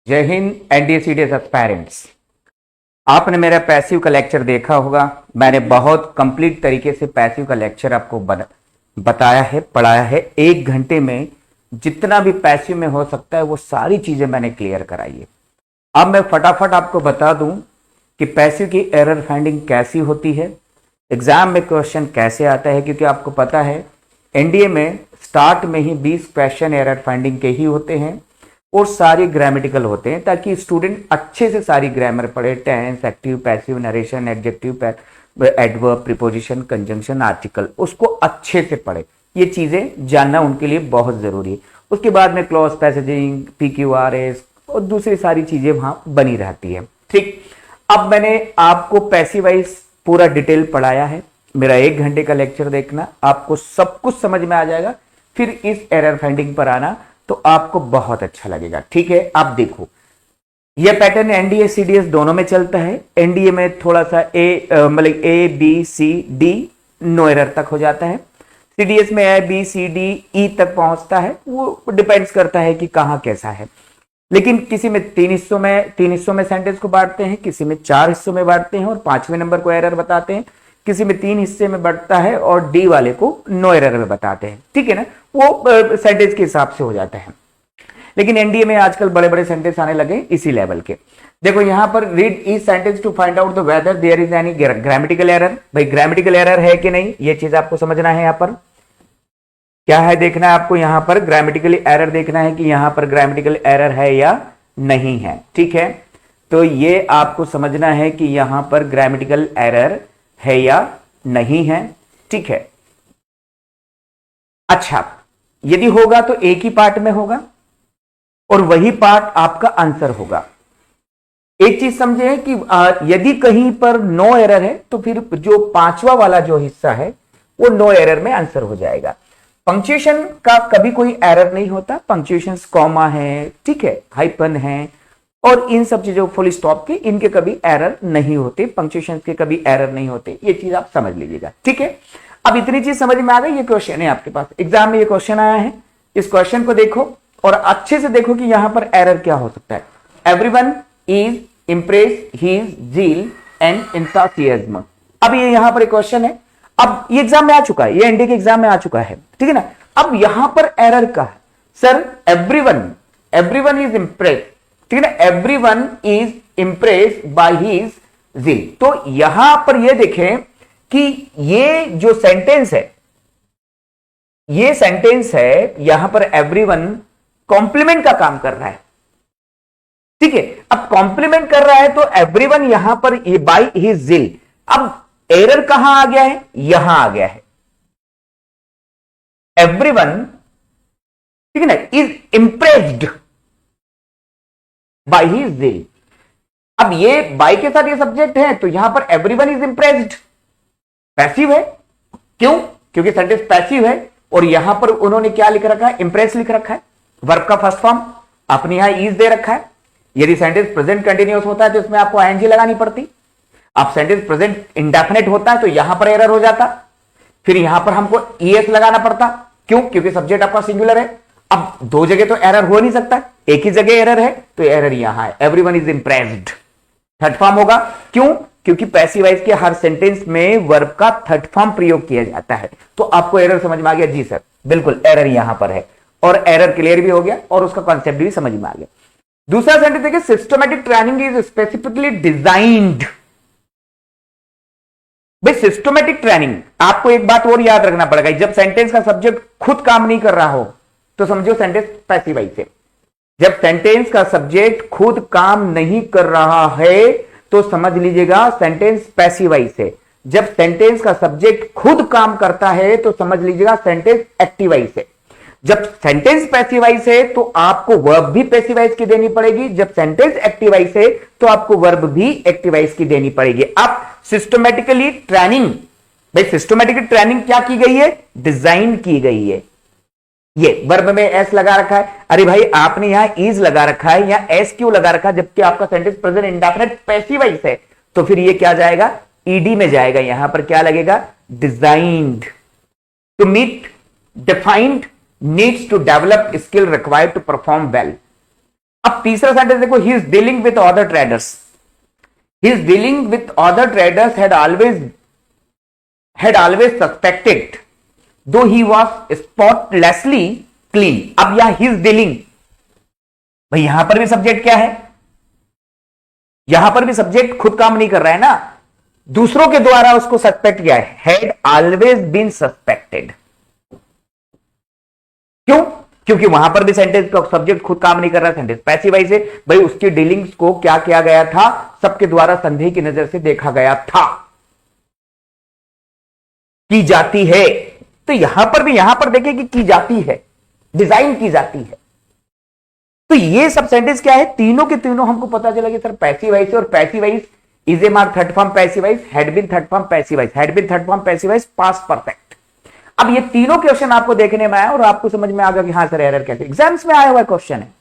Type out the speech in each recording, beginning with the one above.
जय Hind NDA CDS aspirants. आपने मेरा पैसिव का लेक्चर देखा होगा। मैंने बहुत कंप्लीट तरीके से पैसिव का लेक्चर आपको बताया है, पढ़ाया है। 1 घंटे में जितना भी पैसिव में हो सकता है वो सारी चीजें मैंने क्लियर कराई है। अब मैं फटाफट आपको बता दूं कि पैसिव की एरर फाइंडिंग कैसी होती है, एग्जाम में क्वेश्चन कैसे आता है, क्योंकि आपको पता है एनडीए में स्टार्ट में ही 20 क्वेश्चन एरर फाइंडिंग के ही होते हैं और सारे ग्रामेटिकल होते हैं, ताकि स्टूडेंट अच्छे से सारी ग्रामर पढ़े। Tense, active, passive, narration, adjective, adverb, preposition, conjunction, article, उसको अच्छे से पढ़े। ये चीजें जानना उनके लिए बहुत जरूरी है। उसके बाद में क्लॉज पैसेजिंग, पीक्यूआरएस और दूसरी सारी चीजें वहां बनी रहती है। ठीक, अब मैंने आपको पैसिव वाइज पूरा डिटेल पढ़ाया है। मेरा 1 घंटे का लेक्चर देखना, आपको सब कुछ समझ में आ जाएगा। फिर इस एरर फाइंडिंग पर आना तो आपको बहुत अच्छा लगेगा। ठीक है, आप देखो, यह पैटर्न एनडीए सीडीएस दोनों में चलता है। एनडीए में थोड़ा सा मतलब A B C D no error तक हो जाता है। सीडीएस में ए बी सी डी ई तक पहुंचता है। वो डिपेंड्स करता है कि कहां कैसा है। लेकिन किसी में तीन हिस्सों में सेंटेंस को बांटते हैं, किसी में 4 हिस्सों में बांटते हैं और 5वें नंबर को एरर बताते हैं। किसी में 3 हिस्से में बढ़ता है और डी वाले को नो एरर में बताते हैं। ठीक है ना, वो सेंटेंस के हिसाब से हो जाता है। लेकिन एनडीए में आजकल बड़े बड़े सेंटेंस आने लगे इसी लेवल के। देखो यहां पर read each sentence to find out the whether there is any grammatical error. भाई ग्रामेटिकल एरर है कि नहीं, ये चीज आपको समझना है। यहां पर क्या है देखना है आपको, यहां पर ग्रामेटिकल एरर देखना है कि यहां पर ग्रामेटिकल एरर है या नहीं है। ठीक है, तो ये आपको समझना है कि यहां पर ग्रामेटिकल एरर है या नहीं है। ठीक है, अच्छा, यदि होगा तो एक ही पार्ट में होगा और वही पार्ट आपका आंसर होगा। एक चीज समझे कि यदि कहीं पर नो एरर है तो फिर जो 5वां वाला जो हिस्सा है वो नो एरर में आंसर हो जाएगा। पंक्चुएशन का कभी कोई एरर नहीं होता। पंक्चुएशन कॉमा है, ठीक है, हाइपन है और इन सब चीजों, फुल स्टॉप के, इनके कभी एरर नहीं होते। पंक्चुएशन के कभी एरर नहीं होते। ये चीज आप समझ लीजिएगा। ठीक है, अब इतनी चीज समझ में आ गई। ये क्वेश्चन है आपके पास, एग्जाम में ये क्वेश्चन आया है। इस क्वेश्चन को देखो और अच्छे से देखो कि यहां पर एरर क्या हो सकता है। Everyone is impress his zeal and enthusiasm. अब ये यहां पर एक क्वेश्चन है। अब ये एग्जाम में आ चुका है, ये एनडीए के एग्जाम में आ चुका है। ठीक है ना, अब यहां पर एरर का है, सर एवरीवन इज इम्प्रेस। ठीक है ना, everyone is impress by his zeal. तो यहां पर ये देखें कि ये जो सेंटेंस है, ये सेंटेंस है, यहां पर एवरीवन कॉम्प्लीमेंट का काम कर रहा है। ठीक है, अब कॉम्प्लीमेंट कर रहा है तो एवरीवन यहां पर बाय हिज जील। अब एरर कहां आ गया है, यहां आ गया है। एवरीवन, ठीक है ना, इज इंप्रेस्ड बाय हिज जील। अब ये बाय के साथ ये सब्जेक्ट है तो यहां पर एवरीवन इज इंप्रेस्ड पैसिव है। क्यों? क्योंकि सेंटेंस पैसिव है और यहां पर उन्होंने क्या लिख रखा है, इंप्रेस लिख रखा है। वर्ब का फर्स्ट फॉर्म अपने यहां इज दे रखा है। यदि सेंटेंस प्रेजेंट कंटिन्यूअस होता है तो इसमें आपको आईएनजी लगानी पड़ती। अब सेंटेंस प्रेजेंट इंडेफिनिट होता है तो यहां पर एरर हो जाता, फिर यहां पर हमको ईएस लगाना पड़ता। क्यों? क्योंकि सब्जेक्ट आपका सिंगुलर है। अब 2 जगह तो एरर हो नहीं सकता, एक ही जगह एरर है तो एरर यहां है, everyone is impressed. Third form होगा। क्यों? क्योंकि पैसिव वॉइस के हर सेंटेंस में वर्ब का थर्ड फॉर्म प्रयोग किया जाता है। तो आपको एरर समझ में आ गया? जी सर, बिल्कुल एरर यहां पर है और एरर क्लियर भी हो गया और उसका कॉन्सेप्ट भी समझ में आ गया। दूसरा सेंटेंस देखिए, systematic training is specifically designed. भाई सिस्टमैटिक ट्रेनिंग, आपको एक बात और याद रखना पड़ेगा, जब सेंटेंस का सब्जेक्ट खुद काम नहीं कर रहा हो तो समझो सेंटेंस पैसिव वॉइस है। जब सेंटेंस का सब्जेक्ट खुद काम नहीं कर रहा है तो समझ लीजिएगा सेंटेंस पैसिव वॉइस है। जब सेंटेंस का सब्जेक्ट खुद काम करता है तो समझ लीजिएगा सेंटेंस एक्टिव वॉइस है। जब सेंटेंस पैसिव वॉइस है तो आपको वर्ब भी पैसिव वॉइस की देनी पड़ेगी। जब सेंटेंस एक्टिव वॉइस है तो आपको वर्ब भी एक्टिव वॉइस की देनी पड़ेगी। अब सिस्टमैटिकली ट्रेनिंग, भाई सिस्टमैटिकली ट्रेनिंग क्या की गई है, डिजाइन की गई है। ये वर्ब में एस लगा रखा है, अरे भाई आपने यहां इज लगा रखा है, यहां एस क्यों लगा रखा है, जबकि आपका sentence present indefinite passive voice है। तो फिर ये क्या जाएगा, ईडी में जाएगा। यहां पर क्या लगेगा, designed to meet defined needs to develop skill required to perform well. अब तीसरा सेंटेंस देखो, he is dealing with other traders, he is dealing with other traders had always suspected though he was spotlessly clean। अब यहां his dealing, भाई यहां पर भी subject क्या है, यहां पर भी सब्जेक्ट खुद काम नहीं कर रहा है ना, दूसरों के द्वारा उसको सस्पेक्ट किया है, had always been suspected। क्यों? क्योंकि वहां पर भी सेंटेंस का सब्जेक्ट खुद काम नहीं कर रहा, सेंटेंस पैसिव वॉइस है, भाई उसकी डीलिंग्स को क्या किया गया था, सबके द्वारा संदेह की नजर से देखा गया था, की जाती है। तो यहां पर भी, यहां पर देखिए कि की जाती है, डिजाइन की जाती है। तो ये सब सेंटेंस क्या है, तीनों के तीनों हमको पता चला कि सर पैसिव वॉइस है, और पैसिव वॉइस इज ए मार third form passive voice, had been third form passive voice, had been third form passive voice, past perfect. अब ये तीनों क्वेश्चन आपको देखने में आया और आपको समझ में आ गया कि हाँ सर एरर कैसे, एग्जाम्स में आया हुआ क्वेश्चन है।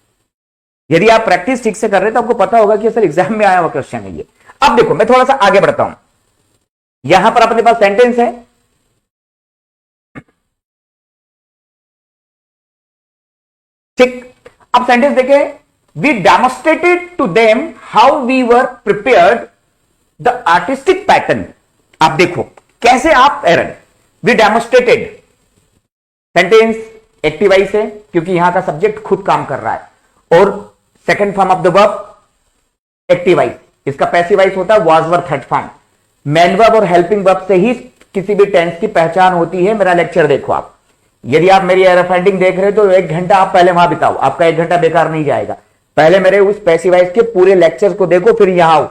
यदि आप प्रैक्टिस ठीक से कर रहे हैं तो आपको पता होगा कि सर एग्जाम में आया हुआ क्वेश्चन है ये। अब देखो मैं थोड़ा सा आगे बढ़ता हूं, यहां पर अपने पास सेंटेंस है, ठीक। अब सेंटेंस देखें, we demonstrated to them how we were prepared the artistic pattern. आप देखो कैसे आप error, we demonstrated, sentence active voice है क्योंकि यहां का सब्जेक्ट खुद काम कर रहा है, और second form of the verb active voice, इसका पैसिव वॉइस होता है was were third form. Main verb और हेल्पिंग वर्ब से ही किसी भी टेंस की पहचान होती है। मेरा लेक्चर देखो आप, यदि आप मेरी एरर फाइंडिंग देख रहे हो तो 1 घंटा आप पहले वहां बिताओ, आपका 1 घंटा बेकार नहीं जाएगा। पहले मेरे उस पैसिव वॉइस के पूरे लेक्चर को देखो, फिर यहां आओ,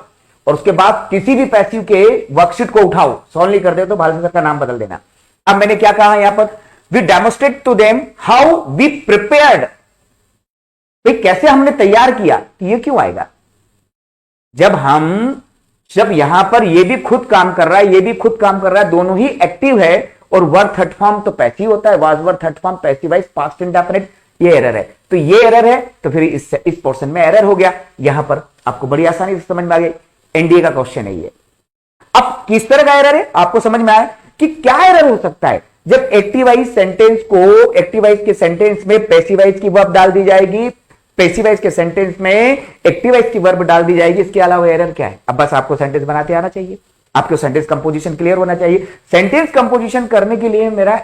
और उसके बाद किसी भी पैसिव के वर्कशीट को उठाओ, सॉल्व नहीं करते तो भारत सरकार का नाम बदल देना। अब मैंने क्या कहा यहां पर, we demonstrate to them how we prepared, भाई कैसे हमने तैयार किया। तो ये क्यों आएगा, जब यहां पर ये भी खुद काम कर रहा है, ये भी खुद काम कर रहा है, दोनों ही एक्टिव है, और वर्ब थर्ड फॉर्म तो पैसिव होता है, was were third form passive voice past indefinite, ये एरर है। तो ये एरर है, तो फिर इस पोर्शन में एरर हो गया। यहां पर आपको बड़ी आसानी से समझ में आ गई, एनडीए का क्वेश्चन है ये। अब किस तरह का एरर है आपको समझ में आया कि क्या एरर हो सकता है, जब एक्टिव वॉइस सेंटेंस को, एक्टिव वॉइस के सेंटेंस में पैसिव वॉइस की वर्ब डाल दी जाएगी, पैसिव वॉइस के सेंटेंस में एक्टिव वॉइस की वर्ब डाल दी जाएगी, इसके अलावा एरर क्या है। अब बस आपको सेंटेंस बनाते आना चाहिए, आपको सेंटेंस कंपोजिशन क्लियर होना चाहिए। सेंटेंस कंपोजिशन करने के लिए मेरा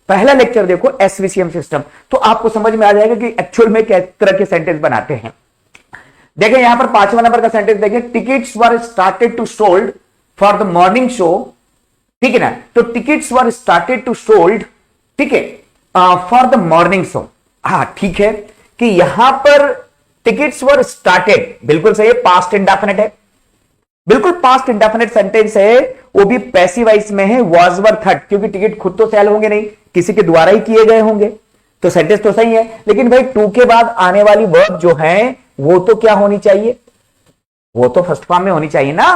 पहला लेक्चर देखो एसवीसीएम सिस्टम, तो आपको समझ में आ जाएगा कि एक्चुअल में किस तरह के सेंटेंस बनाते हैं। देखें यहां पर 5वां नंबर का सेंटेंस देखें, tickets were started to sold for the morning show, ठीक है ना। तो tickets were started to sold, ठीक है, फॉर द मॉर्निंग शो। हाँ ठीक है कि यहां पर टिकट्स वर स्टार्टेड, बिल्कुल सही है, पास्ट इंडेफिनिट है, बिल्कुल पास्ट इंडेफिनिट सेंटेंस है, वो भी पैसिव वॉइस में है, वाज वर थर्ड, क्योंकि टिकट खुद तो सेल होंगे नहीं, किसी के द्वारा ही किए गए होंगे, तो सेंटेंस तो सही है। लेकिन भाई टू के बाद आने वाली वर्ब जो है वो तो क्या होनी चाहिए, वो तो फर्स्ट फॉर्म में होनी चाहिए ना।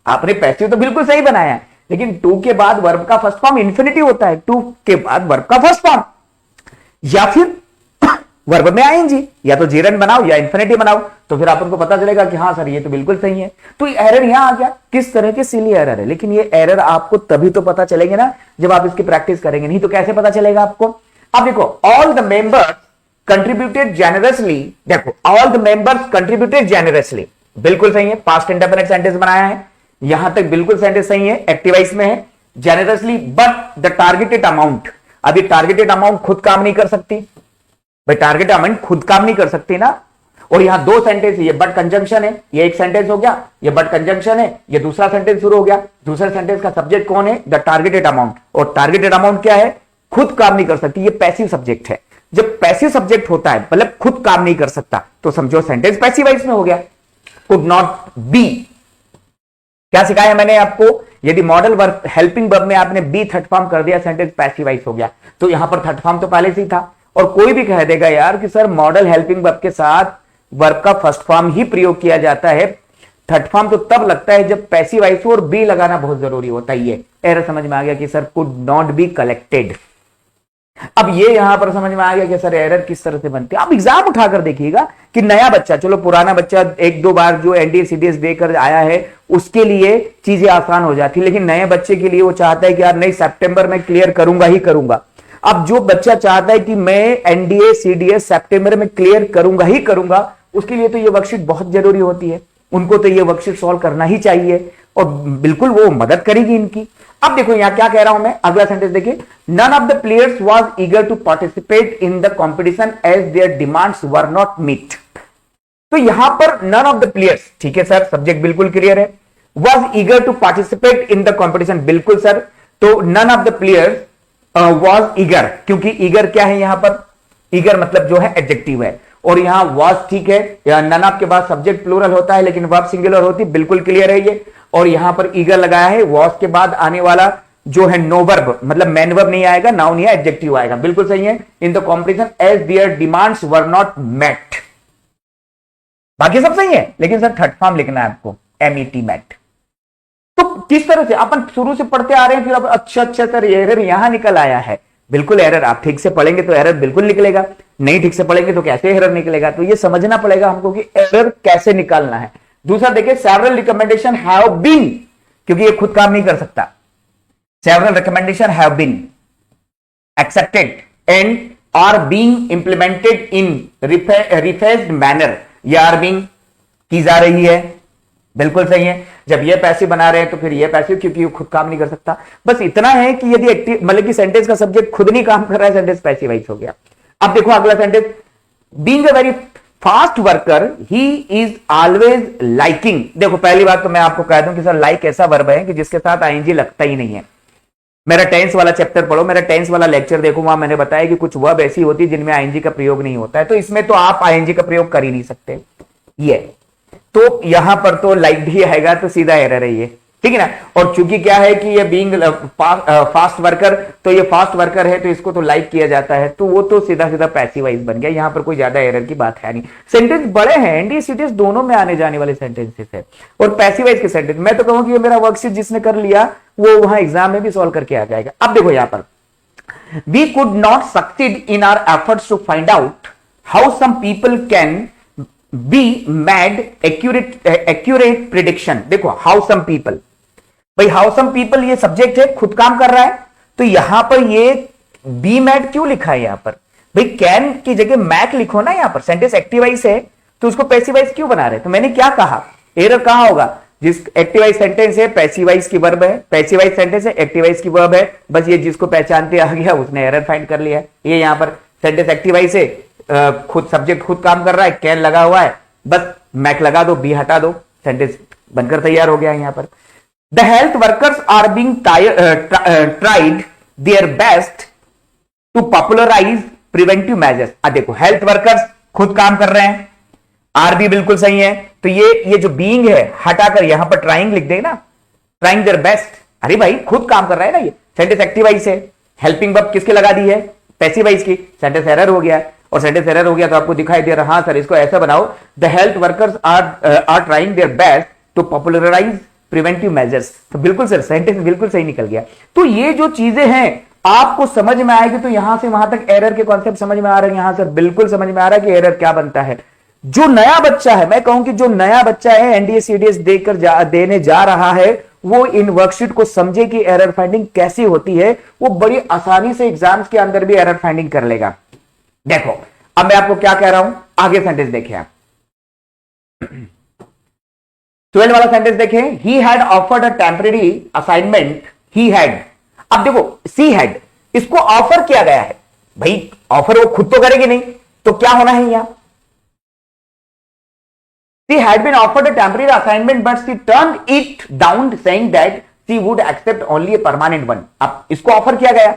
आपने पैसिव तो बिल्कुल सही बनाया है, लेकिन टू के बाद वर्ब का फर्स्ट फॉर्म इन्फिनिटिव होता है, टू के बाद वर्ब का फर्स्ट फॉर्म, या फिर वर्ब में आएंगी, या तो जीरन बनाओ या इन्फिनिटिव बनाओ, तो फिर आपको पता चलेगा कि हाँ सर ये तो बिल्कुल सही है। तो एरर यहां आ गया, किस तरह के सिली एरर है, लेकिन ये एरर आपको तभी तो पता चलेंगे ना जब आप इसकी प्रैक्टिस करेंगे, नहीं तो कैसे पता चलेगा आपको। अब देखो all the members contributed generously, देखो all the members contributed generously, बिल्कुल सही है, पास्ट इंडेफिनिट सेंटेंस बनाया है, यहां तक बिल्कुल सेंटेंस सही है, एक्टिव वॉइस में है, generously but the targeted amount. अभी टारगेटेड अमाउंट खुद काम नहीं कर सकती, भाई टारगेट अमाउंट खुद काम नहीं कर सकती ना। और यहां 2 सेंटेंस, ये बट कंजंक्शन है, ये एक सेंटेंस हो गया, ये बट कंजंक्शन है, ये दूसरा सेंटेंस शुरू हो गया। दूसरे सेंटेंस का सब्जेक्ट कौन है, द टारगेटेड अमाउंट, और टारगेटेड अमाउंट क्या है, खुद काम नहीं कर सकती, ये पैसिव सब्जेक्ट है। जब पैसिव सब्जेक्ट होता है मतलब खुद काम नहीं कर सकता, तो समझो सेंटेंस पैसिव वॉइस में हो गया, कुड नॉट बी। क्या सिखाया मैंने आपको, यदि मॉडल वर्ब हेल्पिंग वर्ब में आपने बी थर्ड फॉर्म कर दिया, सेंटेंस पैसिव वॉइस हो गया। तो यहां पर थर्ड फॉर्म तो पहले से ही था, और कोई भी कह देगा यार कि सर मॉडल हेल्पिंग वर्ब के साथ वर्ब का फर्स्ट फॉर्म ही प्रयोग किया जाता है, थर्ड फॉर्म तो तब लगता है जब पैसिव वॉइस हो और बी लगाना बहुत जरूरी होता है। ये एरर समझ में आ गया कि sir could not be collected. अब ये यहां पर समझ में आ गया कि सर एरर किस तरह से बनती है। आप एग्जाम उठाकर देखिएगा कि नया बच्चा, चलो पुराना बच्चा 1-2 बार जो एनडीए सीडीएस देकर आया है उसके लिए चीजें आसान हो जाती, लेकिन नए बच्चे के लिए वो चाहता है कि यार नहीं सितंबर में क्लियर करूंगा ही करूंगा। अब जो बच्चा चाहता है कि मैं एनडीए सीडीएस सितंबर में क्लियर करूंगा ही करूंगा, उसके लिए तो ये वर्कशीट बहुत जरूरी होती है, उनको तो ये वर्कशीट सॉल्व करना ही चाहिए और बिल्कुल वो मदद करेगी इनकी। अब देखो यहां क्या कह रहा हूं मैं, अगला सेंटेंस देखिए, none of the players was eager to participate in the competition as their demands were not meet. तो यहां पर नन ऑफ द प्लेयर्स, ठीक है सर, सब्जेक्ट बिल्कुल क्लियर है, was eager to participate in the competition, बिल्कुल sir. तो none of the players was eager, क्योंकि ईगर क्या है यहां पर, ईगर मतलब जो है एडजेक्टिव है, और यहां वाज, ठीक है, नन ऑफ के बाद सब्जेक्ट प्लूरल होता है लेकिन वर्ब सिंगुलर होती, बिल्कुल क्लियर है ये। और यहां पर ईगर लगाया है, वाज के बाद आने वाला जो है नो वर्ब, मतलब मैन वर्ब नहीं आएगा, नाउन या एडजेक्टिव आएगा, बिल्कुल सही है। In the competition as their demands were not met, बाकी सब सही है, लेकिन सर थर्ड फॉर्म लिखना है आपको, MET मेट। तो किस तरह से अपन शुरू से पढ़ते आ रहे हैं, फिर अब अच्छा सर एरर यहां निकल आया है, बिल्कुल एरर, आप ठीक से पढ़ेंगे तो एरर बिल्कुल निकलेगा, नहीं ठीक से पढ़ेंगे तो कैसे एरर निकलेगा, तो ये समझना पड़ेगा हमको कि एरर कैसे निकालना है। दूसरा देखिए, सेवरल रिकमेंडेशन हैव बीन, क्योंकि ये खुद काम नहीं कर सकता, several recommendation have been accepted and are being implemented in refaced manner, ये आर बीइंग की जा रही है, बिल्कुल सही है। जब ये पैसिव बना रहे हैं तो फिर ये पैसिव, क्योंकि वो खुद काम नहीं कर सकता। बस इतना है कि यदि एक्टिव मतलब कि सेंटेंस का सब्जेक्ट खुद नहीं काम कर रहा है, सेंटेंस पैसिवाइज हो गया। अब देखो अगला sentence, being a very fast worker he is always liking. देखो पहली बात तो मैं आपको कह दूं कि सर लाइक ऐसा वर्ब है कि जिसके साथ आईएनजी लगता ही नहीं है। मेरा टेंस वाला चैप्टर पढ़ो, मेरा टेंस वाला लेक्चर देखो, वहां मैंने बताया कि कुछ वर्ब ऐसी होती है जिनमें आईएनजी का प्रयोग नहीं होता है, तो इसमें तो आप आईएनजी का प्रयोग कर ही नहीं सकते। ये तो यहां पर तो लाइक भी आएगा, तो सीधा एरर है ये, ठीक है ना। और चूंकि क्या है कि ये बीइंग फास्ट वर्कर, तो ये फास्ट वर्कर है तो इसको तो लाइक किया जाता है, तो वो तो सीधा सीधा पैसिवाइज बन गया, यहां पर कोई ज्यादा एरर की बात है नहीं। सेंटेंस बड़े हैं, एनडीसीटीएस दोनों में आने जाने वाले सेंटेंसेस है, और पैसिवाइज के सेंटेंस मैं तो कहूं कि ये मेरा वर्कशीट जिसने कर लिया वो वहां एग्जाम में भी सॉल्व करके आ जाएगा। अब देखो यहां पर, we could not succeed in our efforts to find out how some people can be made accurate prediction. देखो हाउ सम पीपल, भाई हाउ सम पीपल ये सब्जेक्ट है, खुद काम कर रहा है, तो यहां पर ये बी मैड क्यों लिखा है यहां पर, भाई कैन की जगह मैक लिखो ना, यहां पर सेंटेंस एक्टिवाइज है तो उसको पैसिवाइज क्यों बना रहे। तो मैंने क्या कहा, एरर कहां होगा, जिस एक्टिवाइज सेंटेंस है पैसिवाइज की वर्ब है, पैसिवाइज सेंटेंस है एक्टिवाइज की वर्ब है, बस ये जिसको पहचानते आ गया उसने एरर फाइंड कर लिया। ये यहां पर सेंटेंस एक्टिवाइज है, खुद सब्जेक्ट खुद काम कर रहा है, कैन लगा हुआ है, बस मैक लगा दो, बी हटा दो, सेंटेंस बनकर तैयार हो गया यहां पर। The health workers are being tried their best to popularize preventive measures. अब देखो हेल्थ वर्कर्स खुद काम कर रहे हैं, आर भी बिल्कुल सही है, तो ये जो बीइंग है हटाकर यहां पर ट्राइंग लिख देना, ट्राइंग देयर बेस्ट, अरे भाई खुद काम कर रहा है ना, ये सेंटेंस एक्टिवाइज है, हेल्पिंग वर्ब किसके लगा दी है, पैसिवाइज की, सेंटेंस एरर हो गया, और सेंटेंस एरर हो गया तो आपको दिखाई दे रहा, हाँ सर इसको ऐसा बनाओ, the health workers are trying their best to popularize preventive measures. तो बिल्कुल सर सेंटेंस बिल्कुल सही निकल गया। तो ये जो चीजें हैं आपको समझ में आएगी, तो यहां से वहां तक एरर के कॉन्सेप्ट समझ में आ रहे हैं, यहां सर बिल्कुल समझ में आ रहा है कि एरर क्या बनता है। जो नया बच्चा है, मैं कहूं कि जो नया बच्चा है एनडीए सीडीएस देने जा रहा है, वो इन वर्कशीट को समझे कि एरर फाइंडिंग कैसी होती है, वो बड़ी आसानी से एग्जाम्स के अंदर भी एरर फाइंडिंग कर लेगा। देखो अब मैं आपको क्या कह रहा हूं, आगे सेंटेंस देखिए आप, 12 वाला सेंटेंस देखें, he had offered a temporary assignment, he had, अब देखो सी हैड, इसको ऑफर किया गया है, भाई ऑफर वो खुद तो करेगी नहीं, तो क्या होना है यहां, she had been offered a temporary assignment but she turned it down saying that she would accept only a permanent one। अब इसको ऑफर किया गया,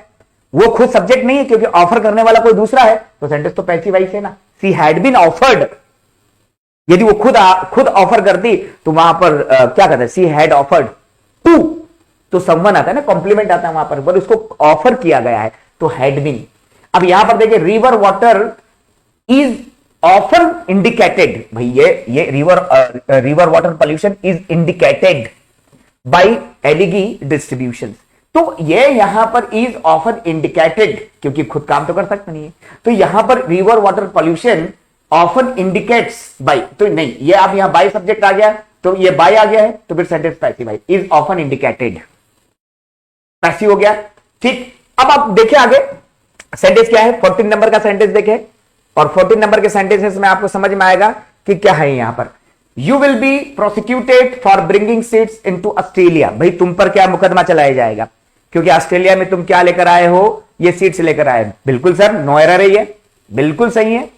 वो खुद सब्जेक्ट नहीं है क्योंकि ऑफर करने वाला कोई दूसरा है, तो सेंटेंस तो पैसिवाइज है ना। she had been offered, यदि वो खुद ऑफर करती तो वहां पर क्या कहते हैं, she had offered to, तो someone आता है ना, कॉम्प्लीमेंट आता है वहां पर उसको ऑफर किया गया है, तो had been। अब यहां पर देखिए river water is often indicated, भाई ये river water pollution is indicated by algae distribution, तो ये यहां पर इज ऑफन इंडिकेटेड क्योंकि खुद काम तो कर सकता नहीं है, तो यहां पर river water pollution often indicates by, तो नहीं ये अब यहां बाय सब्जेक्ट आ गया, तो ये बाय आ गया है, तो फिर सेंटेंस पैसिव है, इज ऑफन इंडिकेटेड, पैसिव हो गया। ठीक, अब आप देखिए आगे सेंटेंस क्या है, 14 नंबर का सेंटेंस देखें, और 14 नंबर के सेंटेंसेस में आपको समझ में आएगा कि क्या है यहां पर, you will be prosecuted for bringing seeds into Australia. भाई तुम पर क्या मुकदमा चलाया जाएगा, क्योंकि ऑस्ट्रेलिया में तुम क्या लेकर आए हो, ये सीड्स लेकर आए। बिल्कुल सर, नो एरर है ये, बिल्कुल सही है।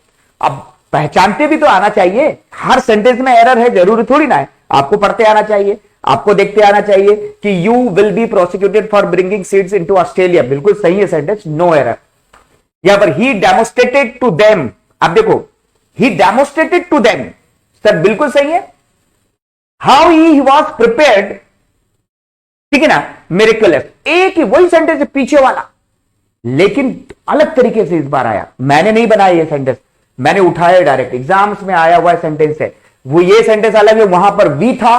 अब पहचानते भी तो आना चाहिए, हर सेंटेंस में एरर है जरूरी थोड़ी ना है, आपको पढ़ते आना चाहिए, आपको देखते आना चाहिए कि you will be prosecuted for bringing seeds into Australia, बिल्कुल सही है सेंटेंस, नो एरर। यहां पर ही डेमोस्ट्रेटेड टू देम, अब देखो ही डेमोस्ट्रेटेड टू देम, सर बिल्कुल सही है। हाउ ही वॉज प्रिपेयर्ड, ठीक है ना, मिरेकलस, एक ही वही सेंटेंस है पीछे वाला, लेकिन अलग तरीके से इस बार आया। मैंने नहीं बनाया ये सेंटेंस, मैंने उठाया डायरेक्ट, एग्जाम्स में आया हुआ सेंटेंस है वो। ये सेंटेंस अलग है, वहां पर वी था,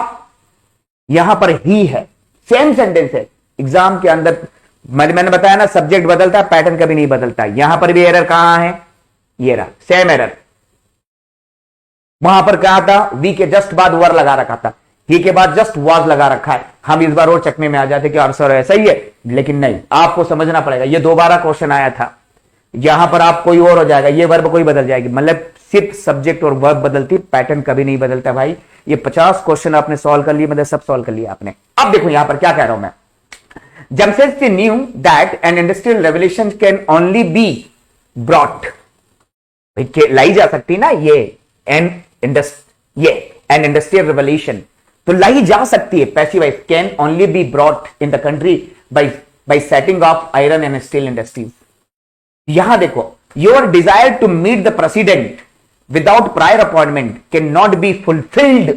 यहां पर ही है, सेम सेंटेंस है। एग्जाम के अंदर मैंने बताया ना, सब्जेक्ट बदलता है, पैटर्न कभी नहीं बदलता। यहां पर भी एरर कहां है, ये रहा, सेम एरर। वहां पर कहा था वी के जस्ट बाद वर लगा रखा था, ही के बाद जस्ट वाज लगा रखा है। हम इस बार और चकमे में आ जाते कि आंसर ऐसा ही है, लेकिन नहीं, आपको समझना पड़ेगा। ये दोबारा क्वेश्चन आया था, यहां पर आप कोई और हो जाएगा, ये वर्ब कोई बदल जाएगी, मतलब सिर्फ सब्जेक्ट और वर्ब बदलती, पैटर्न कभी नहीं बदलता भाई। ये 50 क्वेश्चन आपने सॉल्व कर लिए, मतलब सब सॉल्व कर लिया आपने। अब देखो यहां पर क्या कह रहा हूं मैं, Jamshedji knew that an industrial revolution can only be brought, लाई जा सकती ना ये एन इंडस्ट्रियल रेवोल्यूशन, तो लाई जा सकती है, passive voice, can only be brought in the country by setting of iron and steel industries. यहां देखो, your desire to meet the president without prior appointment can not be fulfilled,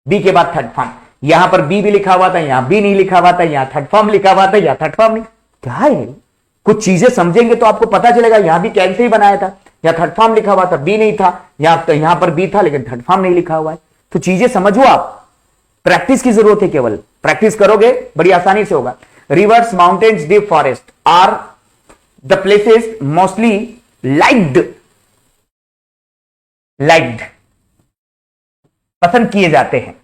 B के बाद third form, यहां पर B भी लिखा हुआ था, यहां बी नहीं लिखा हुआ था, यहां थर्ड फॉर्म लिखा हुआ था, यहां थर्ड फॉर्म नहीं, क्या है, कुछ चीजें समझेंगे तो आपको पता चलेगा। यहां भी कैन से ही बनाया था, यहां थर्ड फॉर्म लिखा हुआ था, बी नहीं था, यहां पर बी था लेकिन थर्ड फॉर्म नहीं लिखा हुआ है। तो चीजें समझो आप, प्रैक्टिस की जरूरत है, केवल प्रैक्टिस करोगे बड़ी आसानी से होगा। Rivers, mountains, deep forest are the places mostly liked पसंद किए जाते हैं।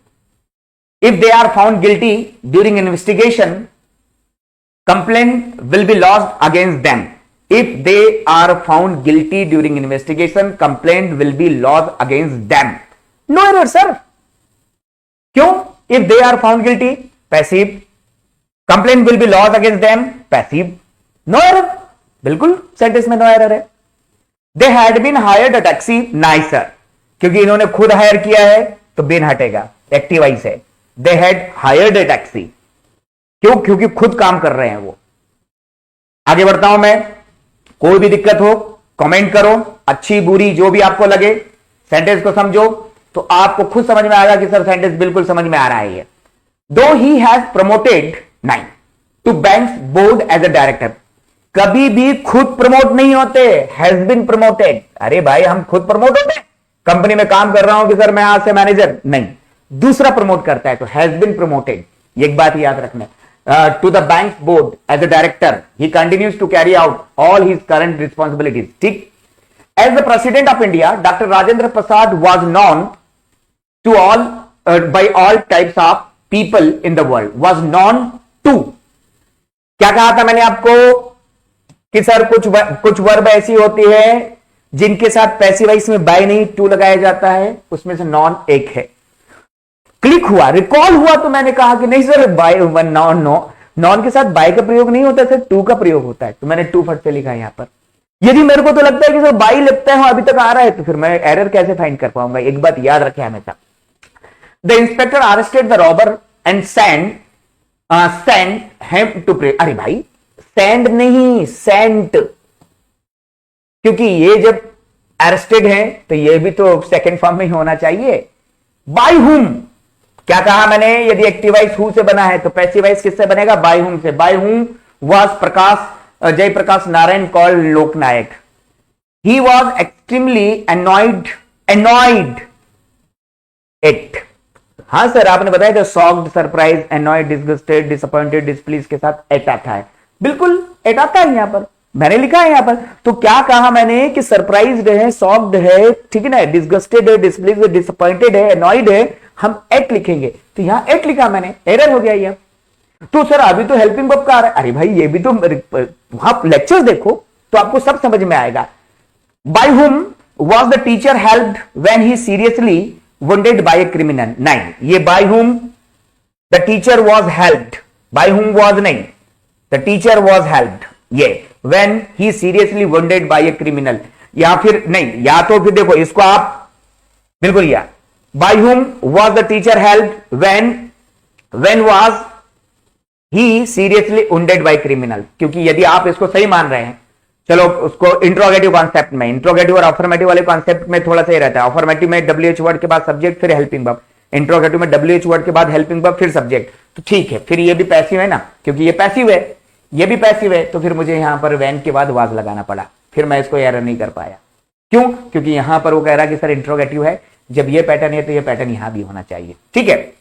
If they are found guilty during investigation, complaint will be lodged against them. If they are found guilty during investigation, complaint will be lodged against them. No error, sir. क्यों? If they are found guilty, passive. Complaint will be lodged against them, passive. No error. बिल्कुल sentence में no error है। They had been hired a taxi, nice sir. क्योंकि इन्होंने खुद higher किया है तो बिन हटेगा, एक्टिव वाइस है। They had hired a taxi. क्यों? क्योंकि खुद काम कर रहे हैं वो। आगे बढ़ता हूं मैं, कोई भी दिक्कत हो कमेंट करो, अच्छी बुरी जो भी आपको लगे, सेंटेंस को समझो तो आपको खुद समझ में आएगा कि सर सेंटेंस बिल्कुल समझ में आ रहा है। दो ही has promoted 9 to banks board as a director, कभी भी खुद प्रमोट नहीं होते, हैज बीन प्रमोटेड। अरे भाई हम खुद प्रमोट होते हैं, कंपनी में काम कर रहा हूं कि सर मैं आज से मैनेजर, नहीं, दूसरा प्रमोट करता है तो हैज बीन प्रमोटेड। एक बात याद रखना, to the bank's board as a director, he continues to carry out all his current responsibilities. ठीक, as the president of India, Dr. Rajendra Prasad was known to all by all types of people in the world. Was known to, क्या कहा था मैंने आपको कि sir कुछ verb ऐसी होती है जिनके साथ पैसिव वॉइस में बाय नहीं टू लगाया जाता है, उसमें से नॉन एक है। क्लिक हुआ, रिकॉल हुआ तो मैंने कहा कि नहीं सर बाय नॉन के साथ बाय का प्रयोग नहीं होता, सर टू का प्रयोग होता है, तो मैंने टू फट से लिखा यहां पर। यदि मेरे को तो लगता है कि सर बाय लिखता है अभी तक आ रहा है, तो फिर मैं एरर कैसे फाइंड कर पाऊंगा। एक बात याद रखें हमेशा, the inspector arrested the robber and send him to pray. अरे भाई सेंड नहीं, सेंट, क्योंकि ये जब अरेस्टेड है तो ये भी तो सेकंड फॉर्म में ही होना चाहिए। बाय हुम, क्या कहा मैंने, यदि एक्टिव वॉइस हु से बना है तो पैसिव वॉइस किससे बनेगा, बाय हुम से। By whom was Jayaprakash Narayan called Loknayak. He was extremely annoyed at, हाँ सर आपने बताया था, shocked, surprise, annoyed, disgusted, disappointed, displeased के साथ एट आता है, बिल्कुल एट आता है यहां पर, मैंने लिखा है यहां पर। तो क्या कहा मैंने कि सरप्राइज्ड है, शॉक्ड है, ठीक है ना, डिस्गस्टेड है, डिस्प्लीज्ड, डिसअपॉइंटेड है, अनॉयड है, हम एट लिखेंगे, तो यहां एट लिखा मैंने, एरर हो गया ये। तो सर अभी तो हेल्पिंग वर्ब का आ रहा है, अरे भाई ये भी तो वहां लेक्चर देखो तो आपको सब समझ में आएगा। By whom was the teacher helped when he seriously wounded by a criminal? नहीं, ये by whom the teacher was helped, by whom was नहीं, द टीचर वॉज हेल्प्ड, ये when he seriously wounded by a criminal, या फिर नहीं, या तो फिर देखो इसको आप बिल्कुल या by whom was the teacher helped when was he seriously wounded by criminal, क्योंकि यदि आप इसको सही मान रहे हैं, चलो उसको इंट्रोगेटिव कॉन्सेप्ट में, इंट्रोगेटिव और अफर्मेटिव वाले कॉन्सेप्ट में थोड़ा सा ही रहता है। अफर्मेटिव में WH वर्ड के बाद सब्जेक्ट फिर हेल्पिंग वर्ब, इंट्रोगेटिव में WH वर्ड के बाद हेल्पिंग वर्ब फिर सब्जेक्ट, तो ठीक है, फिर ये भी पैसिव है ना, क्योंकि ये पैसिव है, ये भी पैसिव है, तो फिर मुझे यहां पर वैन के बाद वाज लगाना पड़ा, फिर मैं इसको एरर नहीं कर पाया। क्यों? क्योंकि यहां पर वो कह रहा कि सर इंट्रोगेटिव है, जब ये पैटर्न है तो ये पैटर्न यहां भी होना चाहिए। ठीक है,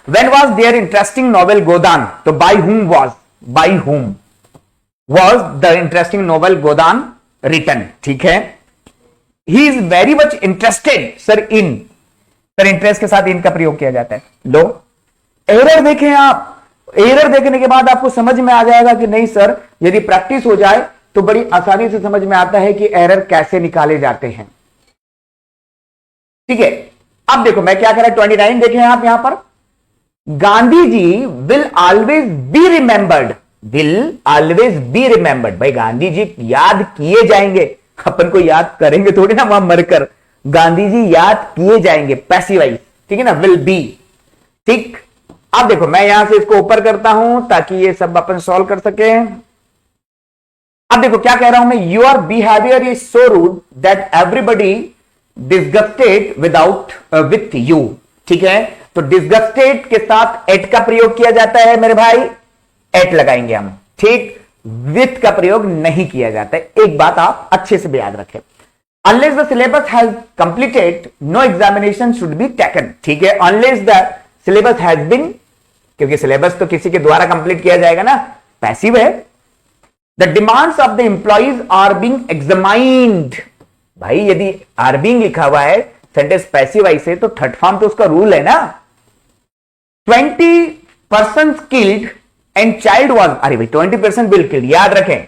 when was there interesting novel Godaan, तो बाय हुम was the interesting novel Godan written? ठीक है, he is very much interested sir in, sir interest के साथ इन का प्रयोग किया जाता है। लो एरर देखें आप, एरर देखने के बाद आपको समझ में आ जाएगा कि नहीं सर, यदि प्रैक्टिस हो जाए तो बड़ी आसानी से समझ में आता है कि एरर कैसे निकाले जाते हैं। ठीक है, अब देखो मैं क्या कह रहा हूं, 29 देखें आप यहां पर, Gandhi ji will always be remembered, will always be remembered, भाई गांधी जी याद किए जाएंगे, अपन को याद करेंगे थोड़ी ना वहां मरकर, गांधी जी याद किए जाएंगे, पैसिवाइज, ठीक है ना, विल बी। ठीक, अब देखो मैं यहां से इसको ऊपर करता हूं ताकि ये सब अपन सॉल्व कर सके। अब देखो क्या कह रहा हूं मैं, your behaviour is so rude that everybody disgusted with you. ठीक है, तो डिसगस्टेड के साथ एट का प्रयोग किया जाता है मेरे भाई, एट लगाएंगे हम। ठीक, विथ का प्रयोग नहीं किया जाता है, एक बात आप अच्छे से याद रखें। Unless the syllabus has completed no examination should be taken. ठीक है, unless the syllabus has been, क्योंकि सिलेबस तो किसी के द्वारा कंप्लीट किया जाएगा ना, पैसिव है। The demands of the employees are being examined, भाई यदि आर बीइंग लिखा हुआ है सेंटेंस पैसिव ऐसे, तो थर्ड फॉर्म तो उसका रूल है ना। 20 person killed and child was, अरे भाई 20% बिल किल्ड, याद रखें,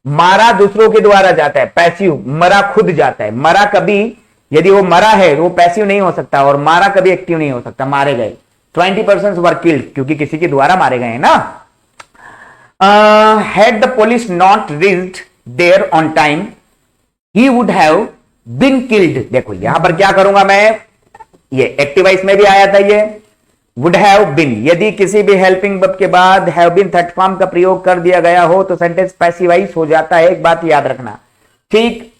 मारा दूसरों के द्वारा जाता है पैसिव, मरा खुद जाता है। मरा कभी, यदि वो मरा है वो पैसिव नहीं हो सकता, और मारा कभी एक्टिव नहीं हो सकता, मारे गए। 20% वर किल्ड, क्योंकि किसी के द्वारा मारे गए हैं ना। Had the police not reached there on time he would have been killed. देखो यहां पर क्या करूंगा मैं, ये एक्टिवाइज में भी आया था, ये वुड हैव बीन, यदि किसी भी हेल्पिंग वर्ब के बाद हैव बीन थर्ड फॉर्म का प्रयोग कर दिया गया हो तो सेंटेंस पैसिवाइज हो जाता है, एक बात याद रखना। ठीक,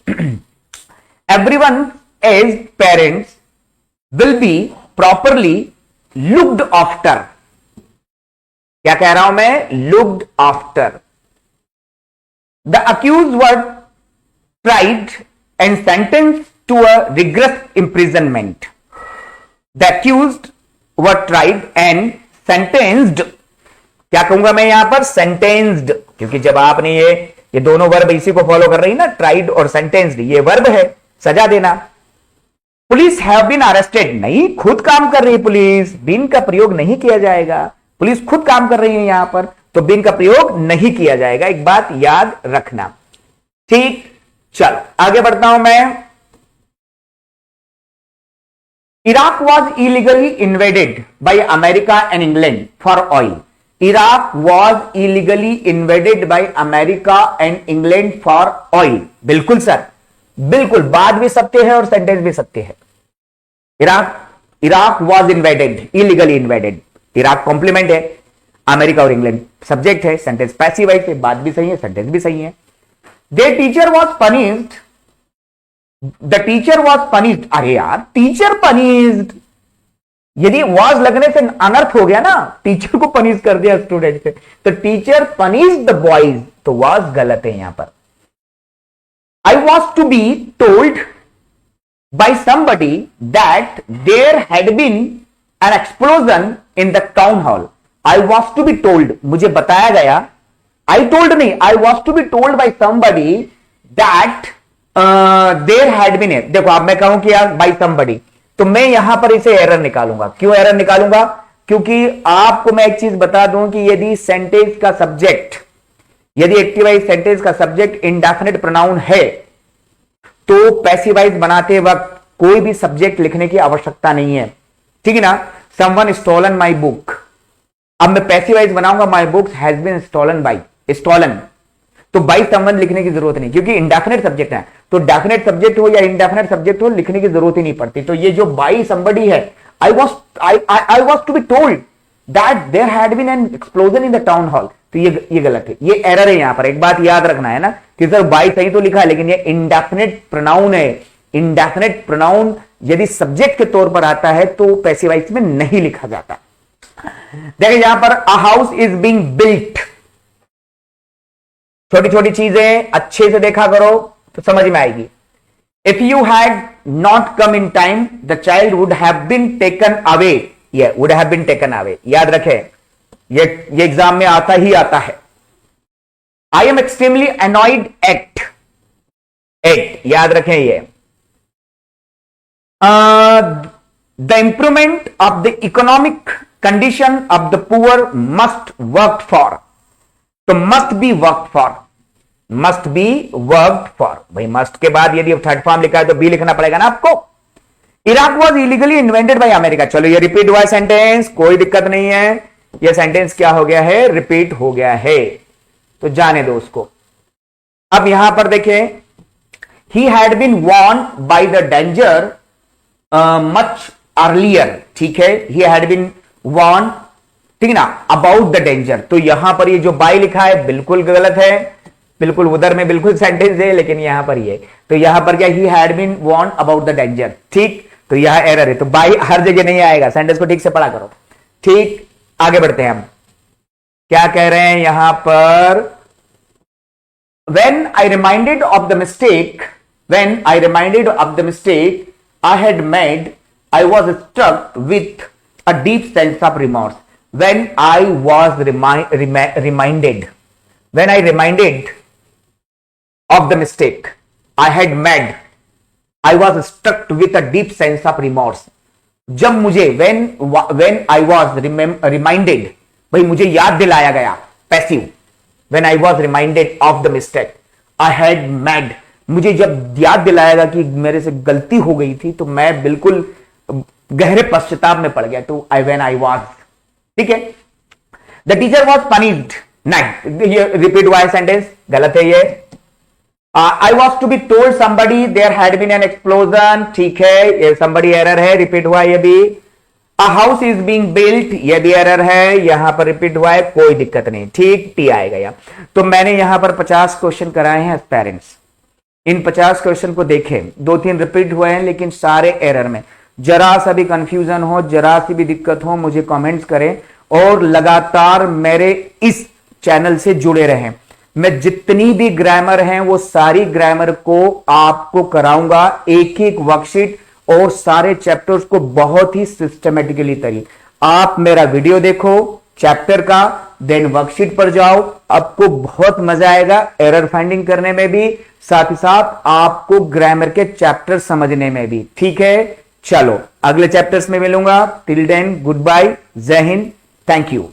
everyone as parents will be properly looked after. क्या कह रहा हूं मैं, looked after. The accused were tried and sentenced to a rigorous imprisonment. The accused were tried and sentenced, क्या कहूंगा मैं यहां पर, sentenced, क्योंकि जब आपने ये दोनों वर्ब इसी को फॉलो कर रही है ना, ट्राइड और sentenced, ये वर्ब है सजा देना। पुलिस हैव बीन अरेस्टेड, नहीं खुद काम कर रही है पुलिस, बीन का प्रयोग नहीं किया जाएगा, पुलिस खुद काम कर रही है यहां पर, तो बीन का प्रयोग नहीं किया जाएगा, एक बात याद रखना। ठीक, चल आगे बढ़ता हूं मैं। Iraq was illegally invaded by America and England for oil. Iraq was illegally invaded by America and England for oil. बिल्कुल सर, बिल्कुल, बात भी सत्य है और सेंटेंस भी सत्य है। Iraq was invaded, illegally invaded. Iraq complement है, अमेरिका और इंग्लैंड सब्जेक्ट है, सेंटेंस पैसिव है, बात भी सही है, सेंटेंस भी सही है। Their teacher was punished, the teacher was punished, अरे यार टीचर पनिश्ड, यदि वॉज लगने से अनर्थ हो गया ना, टीचर को पनिश कर दिया स्टूडेंट से, तो टीचर पनिश्ड द बॉयज, तो वॉज गलत है यहां पर। I was to be told by somebody that there had been an explosion in the town hall. I was to be told, मुझे बताया गया, आई टोल्ड नहीं, I was to be told by somebody that there had been, देखो अब मैं कहूं कि यार बाय समबडी, तो मैं यहां पर इसे एरर निकालूंगा। क्यों एरर निकालूंगा? क्योंकि आपको मैं एक चीज बता दूं कि यदि सेंटेंस का सब्जेक्ट, यदि एक्टिवाइज सेंटेंस का सब्जेक्ट इंडेफिनिट प्रोनाउन है तो पैसिवाइज बनाते वक्त कोई भी सब्जेक्ट लिखने की आवश्यकता नहीं है, ठीक है ना। समवन स्टोलन माई बुक, अब मैं पैसिवाइज बनाऊंगा my books has been stolen by, stolen, तो बाई समवन लिखने की जरूरत नहीं, क्योंकि इंडेफिनिट सब्जेक्ट है। तो डेफिनेट सब्जेक्ट हो या इंडेफिनिट सब्जेक्ट हो, लिखने की जरूरत ही नहीं पड़ती। तो ये जो बाई समबडी है, I was to be told that there had been an explosion in the town hall, तो ये गलत है, ये एरर है। यहां पर एक बात याद रखना है ना कि सर बाई सही तो लिखा है, लेकिन ये इंडेफिनिट प्रोनाउन है। इंडेफिनिट प्रोनाउन यदि सब्जेक्ट के तौर पर आता है तो पैसिवाइज में नहीं लिखा जाता। देखिए यहां पर a house is being built, छोटी छोटी चीजें अच्छे से देखा करो तो समझ में आएगी। If you had not come in time the child would have been taken away, ये would have been taken away, याद रखें, ये एग्जाम में आता ही आता है। I am extremely annoyed at, याद रखें ये। The improvement of the economic condition of the poor must work for, तो must be work for, must be work for, भाई मस्ट के बाद यदि थर्ड फॉर्म लिखा है तो बी लिखना पड़ेगा ना आपको। Iraq was illegally invented by America, चलो ये रिपीट हुआ सेंटेंस, कोई दिक्कत नहीं है, ये सेंटेंस क्या हो गया है, रिपीट हो गया है, तो जाने दो उसको। अब यहां पर देखें, he had been warned by the danger much earlier, ठीक है, ही हैड बीन वॉर्न, ठीक ना, अबाउट द डेंजर, तो यहां पर ये जो बाय लिखा है बिल्कुल गलत है, बिल्कुल उधर में बिल्कुल सेंटेंस है, लेकिन यहां पर ये, तो यहां पर क्या, he had been warned about the danger, ठीक, तो यहां एरर है, तो बाय हर जगह नहीं आएगा, सेंटेंस को ठीक से पढ़ा करो, ठीक। आगे बढ़ते हैं हम, क्या कह रहे हैं यहां पर, when I reminded of the mistake I had made, I was struck with a deep sense of remorse. When I was reminded of the mistake I had made, I was struck with a deep sense of remorse. जब मुझे when I was reminded, भाई मुझे याद दिलाया गया, passive, when I was reminded of the mistake I had made, मुझे जब याद दिलाएगा कि मेरे से गलती हो गई थी तो मैं बिल्कुल गहरे पश्चाताप में पड़ गया, तो when I was, ठीक है। द टीचर वॉज पनिश्ड, नहीं, ये रिपीट हुआ है सेंटेंस, गलत है ये। I was to be told somebody there had been an explosion, ठीक है, ये समबडी एरर है, रिपीट हुआ है ये भी। A house is being built, ये भी एरर है, यहां पर रिपीट हुआ है, कोई दिक्कत नहीं, ठीक, टी आएगा यहाँ। तो मैंने यहां पर 50 क्वेश्चन कराए हैं पेरेंट्स, इन 50 क्वेश्चन को देखें, 2-3 रिपीट हुए हैं लेकिन सारे एरर में। जरा सा भी कंफ्यूजन हो, जरा सी भी दिक्कत हो, मुझे कमेंट्स करें और लगातार मेरे इस चैनल से जुड़े रहें। मैं जितनी भी ग्रामर हैं वो सारी ग्रामर को आपको कराऊंगा, एक एक वर्कशीट और सारे चैप्टर्स को बहुत ही सिस्टमेटिकली तरीके। आप मेरा वीडियो देखो चैप्टर का, देन वर्कशीट पर जाओ, आपको बहुत मजा आएगा एरर फाइंडिंग करने में भी, साथ ही साथ आपको ग्रामर के चैप्टर समझने में भी, ठीक है। चलो अगले चैप्टर्स में मिलूंगा, टिल देन गुड बाय, जय हिंद, थैंक यू।